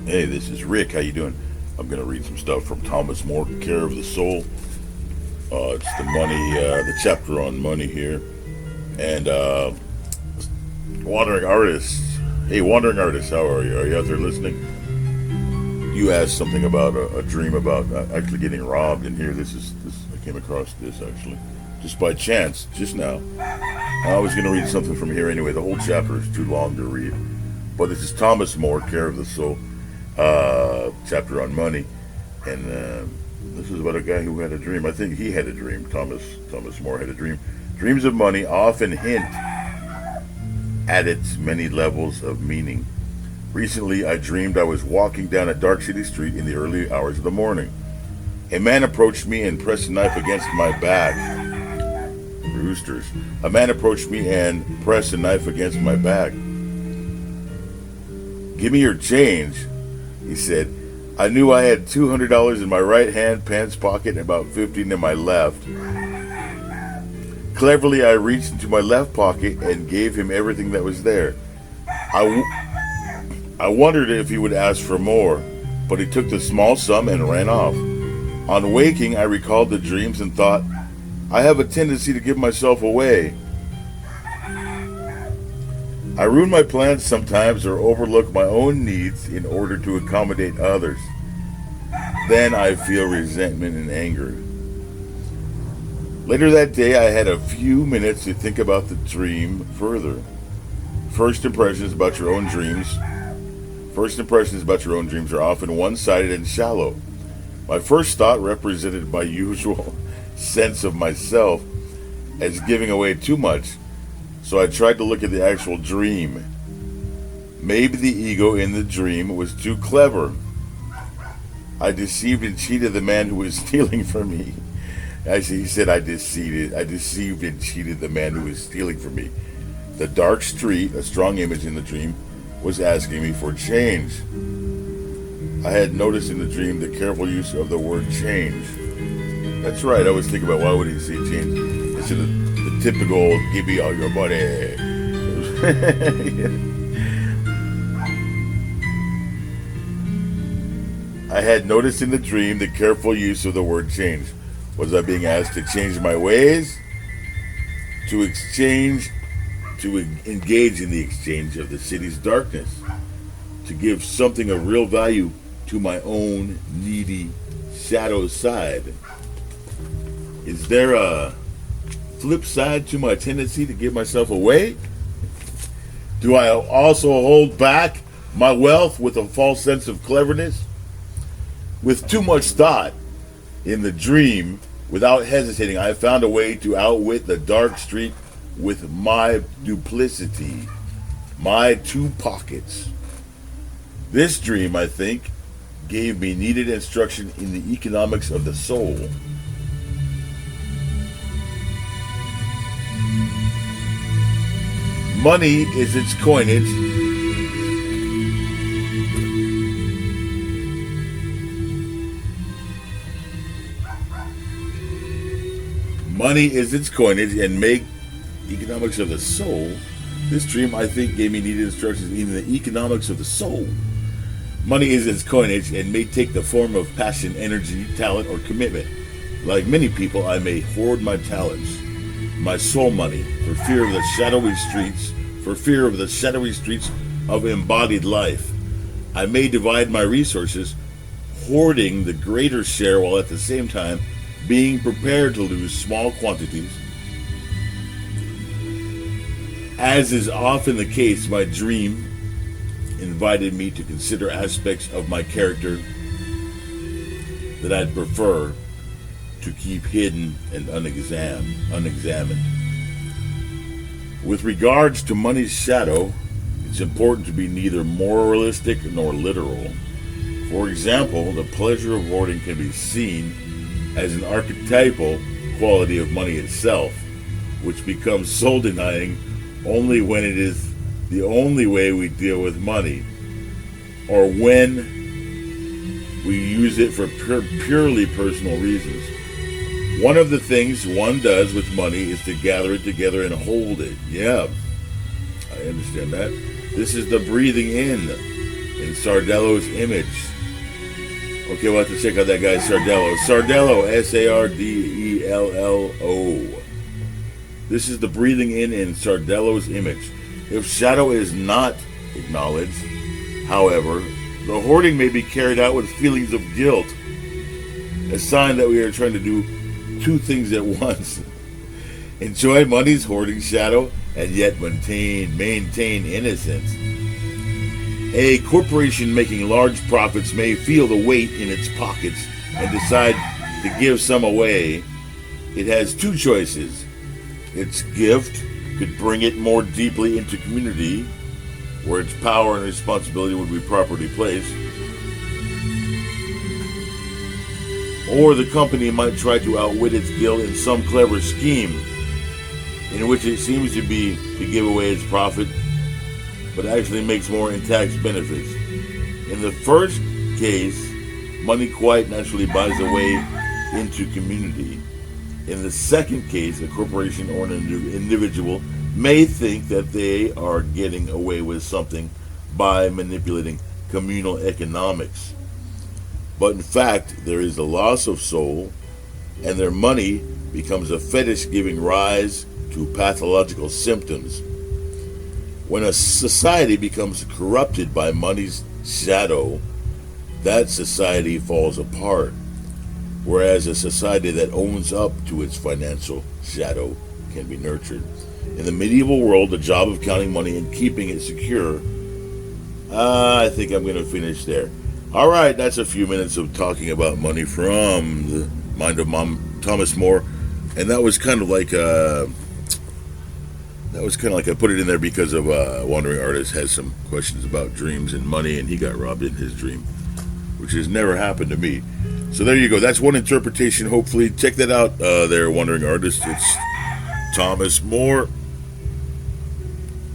Hey, this is Rick. How you doing? I'm gonna read some stuff from Thomas More, Care of the Soul. It's the money, the chapter on money here, and wandering artists. Hey, wandering artists, how are you? Are you out there listening? You asked something about a dream about actually getting robbed, and here this. I came across this actually, just by chance, just now. I was gonna read something from here anyway. The whole chapter is too long to read, but this is Thomas More, Care of the Soul. Chapter on money, and this is about a guy who had a dream. I think he had a dream. Thomas More had a dream. Dreams of money often hint at its many levels of meaning. Recently, I dreamed I was walking down a dark city street in the early hours of the morning. A man approached me and pressed a knife against my back. Roosters. A man approached me and pressed a knife against my back. Give me your change, he said. I knew I had $200 in my right hand pants pocket and about 15 in my left. Cleverly, I reached into my left pocket and gave him everything that was there. I wondered if he would ask for more, but he took the small sum and ran off. On waking, I recalled the dreams and thought, I have a tendency to give myself away. I ruin my plans sometimes or overlook my own needs in order to accommodate others. Then I feel resentment and anger. Later that day, I had a few minutes to think about the dream further. First impressions about your own dreams. First impressions about your own dreams are often one-sided and shallow. My first thought represented my usual sense of myself as giving away too much. So I tried to look at the actual dream. Maybe the ego in the dream was too clever. I deceived and cheated the man who was stealing from me. He said I deceived and cheated the man who was stealing from me. The dark street, a strong image in the dream, was asking me for change. I had noticed in the dream the careful use of the word change. That's right, I was thinking about why would he say change instead of the typical give me all your money. I had noticed in the dream the careful use of the word change. Was I being asked to change my ways? To engage in the exchange of the city's darkness? To give something of real value to my own needy shadow side? Is there a flip side to my tendency to give myself away? Do I also hold back my wealth with a false sense of cleverness? With too much thought in the dream, without hesitating, I found a way to outwit the dark street with my duplicity, my two pockets. This dream, I think, gave me needed instruction in the economics of the soul. Money is its coinage. Money is its coinage and make economics of the soul. This dream, I think, gave me needed instructions in the economics of the soul. Money is its coinage and may take the form of passion, energy, talent, or commitment. Like many people, I may hoard my talents, my soul money, for fear of the shadowy streets of embodied life. I may divide my resources, hoarding the greater share while at the same time being prepared to lose small quantities. As is often the case, my dream invited me to consider aspects of my character that I'd prefer to keep hidden and unexamined. With regards to money's shadow, it's important to be neither moralistic nor literal. For example, the pleasure of hoarding can be seen as an archetypal quality of money itself, which becomes soul-denying only when it is the only way we deal with money, or when we use it for purely personal reasons. One of the things one does with money is to gather it together and hold it. Yeah, I understand that. This is the breathing in in Sardello's image. Okay, we'll have to check out that guy Sardello. Sardello, Sardello. This is the breathing in Sardello's image. If shadow is not acknowledged, however, the hoarding may be carried out with feelings of guilt, a sign that we are trying to do two things at once. Enjoy money's hoarding shadow and yet maintain innocence. A corporation making large profits may feel the weight in its pockets and decide to give some away. It has two choices. Its gift could bring it more deeply into community, where its power and responsibility would be properly placed. Or the company might try to outwit its guilt in some clever scheme, in which it seems to give away its profit, but actually makes more in tax benefits. In the first case, money quite naturally buys a way into community. In the second case, a corporation or an individual may think that they are getting away with something by manipulating communal economics. But in fact, there is a loss of soul, and their money becomes a fetish, giving rise to pathological symptoms. When a society becomes corrupted by money's shadow, that society falls apart, whereas a society that owns up to its financial shadow can be nurtured. In the medieval world, the job of counting money and keeping it secure, I think I'm going to finish there. All right, that's a few minutes of talking about money from the mind of Thomas More, and that was kind of like I put it in there because of Wandering Artist has some questions about dreams and money, and he got robbed in his dream, which has never happened to me. So there you go. That's one interpretation. Hopefully, check that out there, Wandering Artist. It's Thomas More,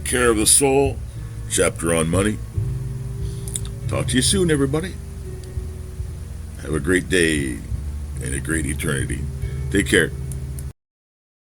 Care of the Soul, chapter on money. Talk to you soon, everybody. Have a great day and a great eternity. Take care.